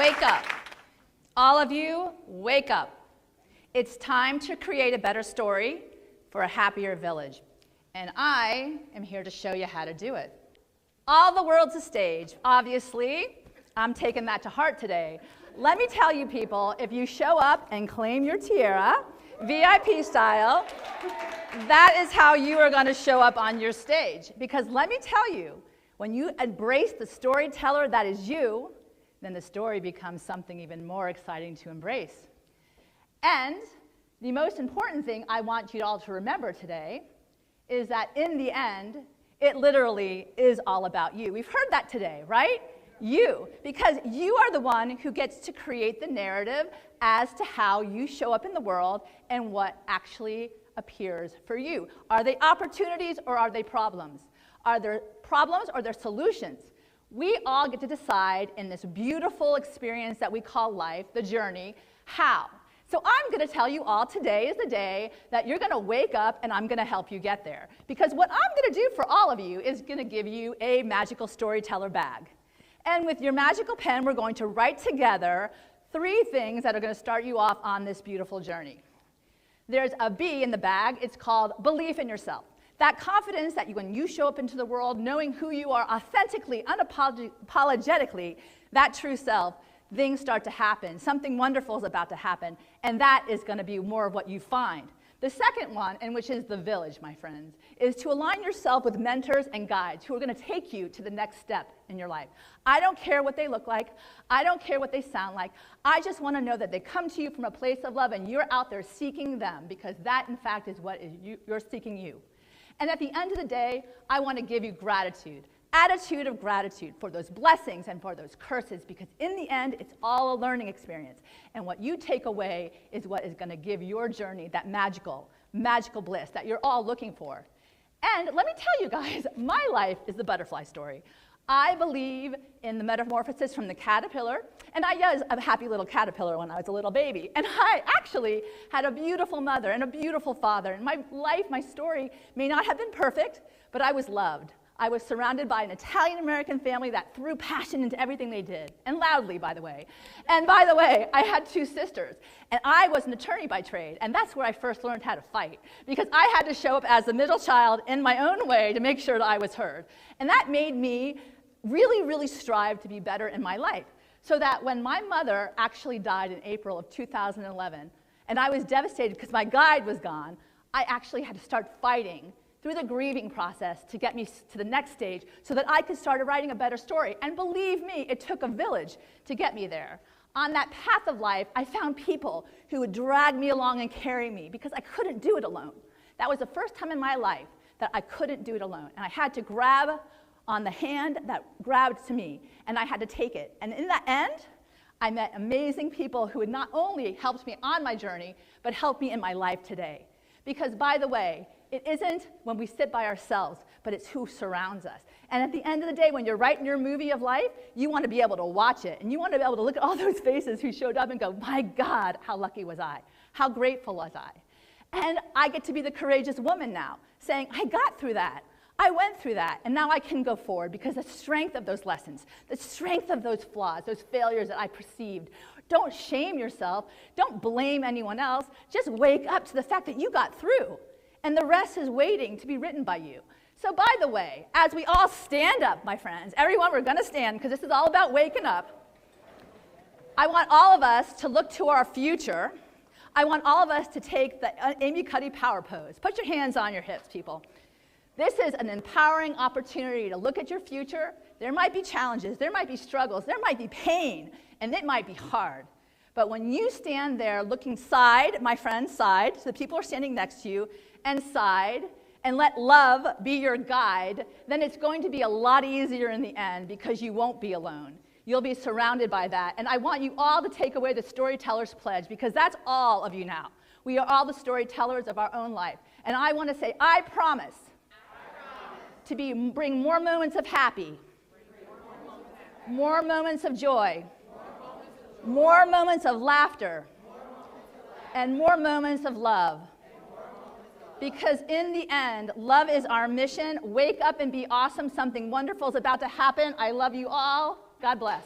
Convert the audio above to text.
Wake up. All of you, wake up. It's time to create a better story for a happier village. And I am here to show you how to do it. All the world's a stage. Obviously, I'm taking that to heart today. Let me tell you people, if you show up and claim your tiara, VIP style, that is how you are going to show up on your stage. Because let me tell you, when you embrace the storyteller that is you, then the story becomes something even more exciting to embrace. And the most important thing I want you all to remember today is that in the end, it literally is all about you. We've heard that today, right? You, because you are the one who gets to create the narrative as to how you show up in the world and what actually appears for you. Are they opportunities or are they problems? Are there problems or are there solutions? We all get to decide in this beautiful experience that we call life, the journey, how. So I'm going to tell you all today is the day that you're going to wake up and I'm going to help you get there. Because what I'm going to do for all of you is going to give you a magical storyteller bag. And with your magical pen, we're going to write together 3 things that are going to start you off on this beautiful journey. There's a B in the bag. It's called belief in yourself. That confidence that when you show up into the world, knowing who you are authentically, unapologetically, that true self, things start to happen. Something wonderful is about to happen, and that is going to be more of what you find. The second one, and which is the village, my friends, is to align yourself with mentors and guides who are going to take you to the next step in your life. I don't care what they look like. I don't care what they sound like. I just want to know that they come to you from a place of love and you're out there seeking them, because that, in fact, is what you're seeking you. And at the end of the day, I want to give you gratitude. Attitude of gratitude for those blessings and for those curses, because in the end, it's all a learning experience. And what you take away is what is going to give your journey that magical bliss that you're all looking for. And let me tell you guys, my life is the butterfly story. I believe in the metamorphosis from the caterpillar, and I was a happy little caterpillar when I was a little baby. And I actually had a beautiful mother and a beautiful father. And my life, my story may not have been perfect, but I was loved. I was surrounded by an Italian-American family that threw passion into everything they did, and loudly, by the way. And by the way, I had 2 sisters, and I was an attorney by trade, and that's where I first learned how to fight, because I had to show up as the middle child in my own way to make sure that I was heard. And that made me really, really strive to be better in my life, so that when my mother actually died in April of 2011, and I was devastated because my guide was gone, I actually had to start fighting through the grieving process to get me to the next stage so that I could start writing a better story. And believe me, it took a village to get me there. On that path of life, I found people who would drag me along and carry me because I couldn't do it alone. That was the first time in my life that I couldn't do it alone. And I had to grab on the hand that grabbed to me, and I had to take it. And in the end, I met amazing people who had not only helped me on my journey, but helped me in my life today. Because, by the way, it isn't when we sit by ourselves, but it's who surrounds us. And at the end of the day, when you're writing your movie of life, you want to be able to watch it. And you want to be able to look at all those faces who showed up and go, my God, how lucky was I? How grateful was I? And I get to be the courageous woman now, saying, I got through that. I went through that, and now I can go forward because the strength of those lessons, the strength of those flaws, those failures that I perceived. Don't shame yourself. Don't blame anyone else. Just wake up to the fact that you got through. And the rest is waiting to be written by you. So by the way, as we all stand up, my friends, everyone, we're going to stand because this is all about waking up. I want all of us to look to our future. I want all of us to take the Amy Cuddy power pose. Put your hands on your hips, people. This is an empowering opportunity to look at your future. There might be challenges, there might be struggles, there might be pain, and it might be hard. But when you stand there looking side, my friends, side, so the people are standing next to you, and side, and let love be your guide, then it's going to be a lot easier in the end because you won't be alone. You'll be surrounded by that. And I want you all to take away the storyteller's pledge, because that's all of you now. We are all the storytellers of our own life. And I want to say, I promise to bring more moments of happy, more moments of joy, more moments of laughter, and more moments of love. Because in the end, love is our mission. Wake up and be awesome. Something wonderful is about to happen. I love you all. God bless.